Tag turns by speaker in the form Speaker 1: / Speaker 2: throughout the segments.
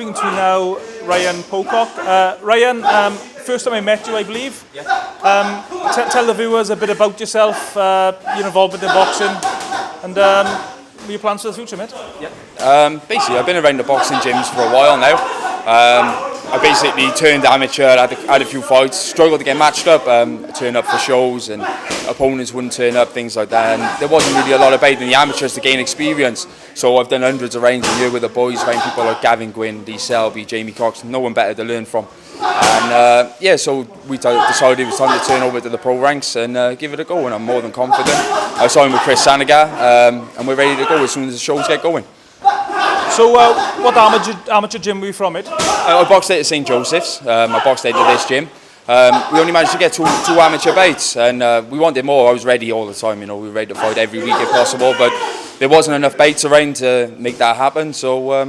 Speaker 1: speaking to now Ryan Pocock. Ryan, first time I met you, I believe.
Speaker 2: Yeah.
Speaker 1: Tell the viewers a bit about yourself, your involvement in boxing, and your plans for the future, mate.
Speaker 2: Yeah. Basically, I've been around the boxing gyms for a while now. I basically turned amateur, had a few fights, struggled to get matched up, turn up for shows and opponents wouldn't turn up, things like that, and there wasn't really a lot about in the amateurs to gain experience. So I've done hundreds of rounds a year with the boys, find people like Gavin Gwynn, Dee Selby, Jamie Cox, no one better to learn from. And so we decided it was time to turn over to the pro ranks and give it a go, and I'm more than confident. I signed with Chris Sanagar, and we're ready to go as soon as the shows get going.
Speaker 1: So what amateur gym were you from, mate?
Speaker 2: I boxed out at St Joseph's. I boxed out at this gym. We only managed to get two amateur bouts, and we wanted more. I was ready all the time, we were ready to fight every week if possible, but there wasn't enough bouts around to make that happen. So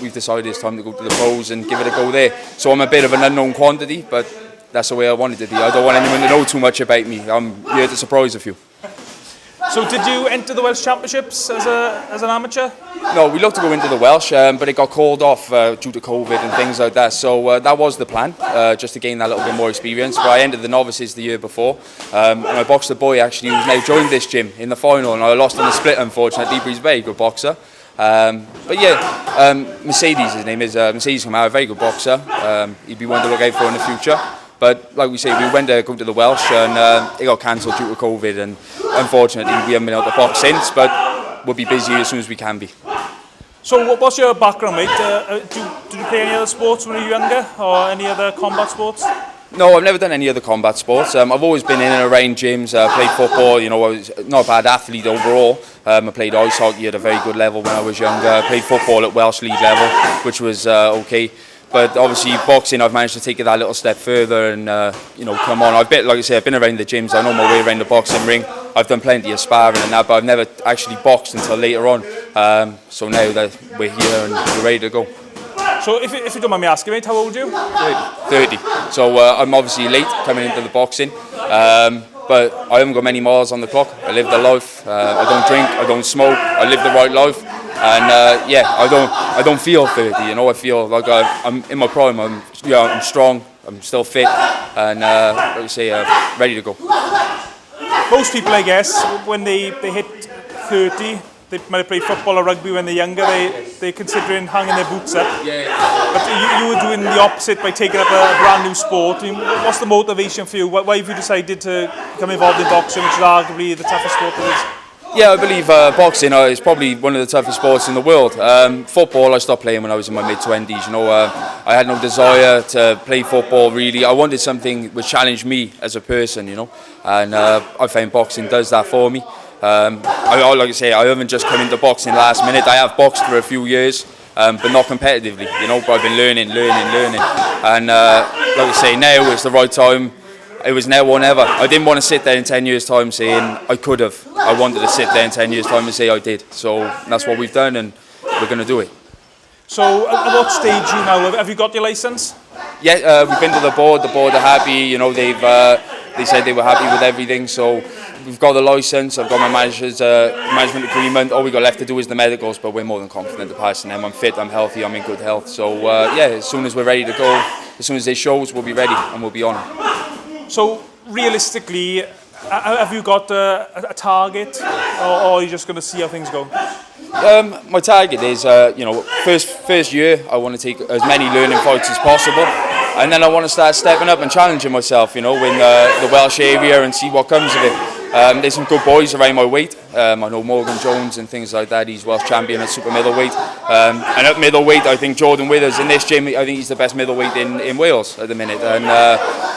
Speaker 2: we've decided it's time to go to the pros and give it a go there. So I'm a bit of an unknown quantity, but that's the way I wanted to be. I don't want anyone to know too much about me. I'm here to surprise a few.
Speaker 1: So did you enter the Welsh Championships as an amateur?
Speaker 2: No, we looked to go into the Welsh, but it got called off due to COVID and things like that. So that was the plan, just to gain that little bit more experience. But I entered the novices the year before, and I boxed a boy actually who's now joined this gym in the final, and I lost in the split unfortunately, but he's a very good boxer. Mercedes, his name is Mercedes Kamara, a very good boxer. He'd be one to look out for in the future. But like we say, we went to go to the Welsh and it got cancelled due to COVID, and unfortunately we haven't been able to box since, but we'll be busy as soon as we can be.
Speaker 1: So what's your background, mate? Did you play any other sports when you were younger, or any other combat sports?
Speaker 2: No, I've never done any other combat sports. I've always been in and around gyms, played football, I was not a bad athlete overall. I played ice hockey at a very good level when I was younger. I played football at Welsh League level, which was okay. But obviously boxing, I've managed to take it that little step further and, come on. I've been around the gyms, I know my way around the boxing ring. I've done plenty of sparring and that, but I've never actually boxed until later on. So now that we're here and we're ready to go.
Speaker 1: So if you don't mind me asking, mate, how old are you?
Speaker 2: 30. So I'm obviously late coming into the boxing. But I haven't got many miles on the clock. I live the life. I don't drink, I don't smoke, I live the right life. And I don't feel 30, I feel like I'm in my prime. I'm strong, I'm still fit, and like I say, ready to go.
Speaker 1: Most people, I guess, when they hit 30, they might have played football or rugby when they're younger, they're considering hanging their boots up.
Speaker 2: Yeah.
Speaker 1: But you were doing the opposite by taking up a brand new sport. I mean, what's the motivation for you? Why have you decided to become involved in boxing, which is arguably the toughest sport there is?
Speaker 2: Yeah, I believe boxing is probably one of the toughest sports in the world. Football, I stopped playing when I was in my mid-20s. I had no desire to play football really. I wanted something which challenged me as a person, and I found boxing does that for me. Like I say, I haven't just come into boxing last minute. I have boxed for a few years, but not competitively, but I've been learning. And like I say, now is the right time. It was now or never. I didn't want to sit there in 10 years' time saying I could have. I wanted to sit there in 10 years' time and say I did. So that's what we've done, and we're going to do it.
Speaker 1: So at what stage are you now? Have you got your licence?
Speaker 2: Yeah, we've been to the board. The board are happy. They said they were happy with everything. So we've got the licence. I've got my management agreement. All we got left to do is the medicals, but we're more than confident to pass them. I'm fit. I'm healthy. I'm in good health. So as soon as we're ready to go, as soon as they shows, we'll be ready and we'll be on.
Speaker 1: So realistically, have you got a target, or are you just going to see how things go?
Speaker 2: My target is, first year I want to take as many learning fights as possible, and then I want to start stepping up and challenging myself, in the Welsh area and see what comes of it. There's some good boys around my weight. I know Morgan Jones and things like that. He's Welsh champion at super middleweight. And at middleweight, I think Jordan Withers in this gym, I think he's the best middleweight in Wales at the minute. And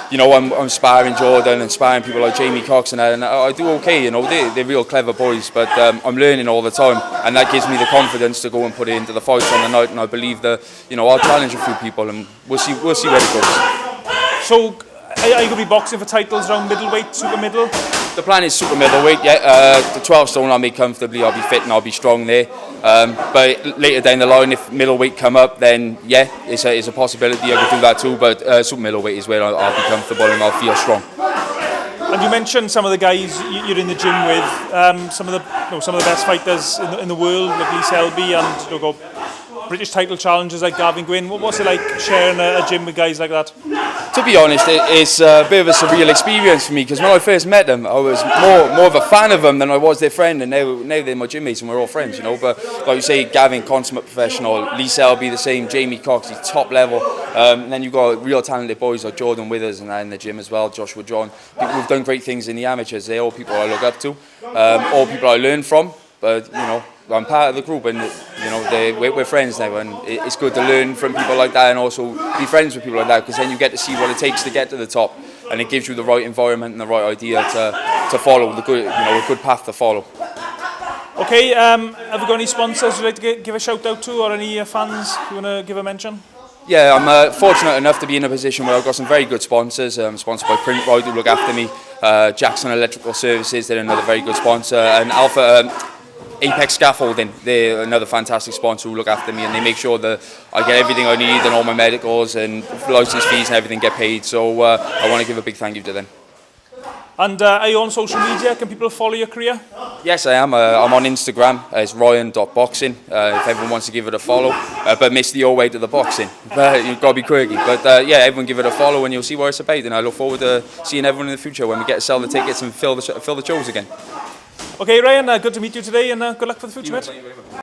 Speaker 2: I'm sparring Jordan and sparring people like Jamie Cox, and I do okay. They're real clever boys, but I'm learning all the time, and that gives me the confidence to go and put it into the fights on the night. And I believe that I'll challenge a few people, and we'll see where it goes.
Speaker 1: So, are you going to be boxing for titles around middleweight, super middle?
Speaker 2: The plan is super middleweight, yeah. The 12 stone I'll make comfortably, I'll be fit and I'll be strong there. But later down the line, if middleweight come up, then yeah, it's a possibility I could do that too. But super middleweight is where I'll be comfortable and I'll feel strong.
Speaker 1: And you mentioned some of the guys you're in the gym with, some of the best fighters in the world, like Dee Selby and British title challengers like Gavin Gwynn. What's it like sharing a gym with guys like that?
Speaker 2: To be honest, it's a bit of a surreal experience for me, because when I first met them, I was more of a fan of them than I was their friend, and now they're my gym mates and we're all friends, you know. But like you say, Gavin, consummate professional, Lee Selby the same, Jamie Cox, he's top level, and then you've got real talented boys like Jordan Withers and that in the gym as well, Joshua John, people who've done great things in the amateurs. They're all people I look up to, all people I learn from. But you know, I'm part of the group, and you know, we're friends now, and it's good to learn from people like that and also be friends with people like that, because then you get to see what it takes to get to the top, and it gives you the right environment and the right idea to follow the good, you know, a good path to follow.
Speaker 1: Okay, have you got any sponsors you'd like to give a shout out to, or any fans you want to give a mention?
Speaker 2: Yeah, I'm fortunate enough to be in a position where I've got some very good sponsors. I'm sponsored by Print Ride, who look after me, Jackson Electrical Services, they're another very good sponsor, and Apex Scaffolding, they're another fantastic sponsor who look after me, and they make sure that I get everything I need and all my medicals and license fees and everything get paid. So I want to give a big thank you to them.
Speaker 1: And are you on social media? Can people follow your career?
Speaker 2: Yes, I am. I'm on Instagram. It's ryan.boxing. If everyone wants to give it a follow, but miss the old way to the boxing. You've got to be quirky. But yeah, everyone give it a follow, and you'll see what it's about. And I look forward to seeing everyone in the future when we get to sell the tickets and fill the shows again.
Speaker 1: Okay, Ryan, good to meet you today, and good luck for the future, mate.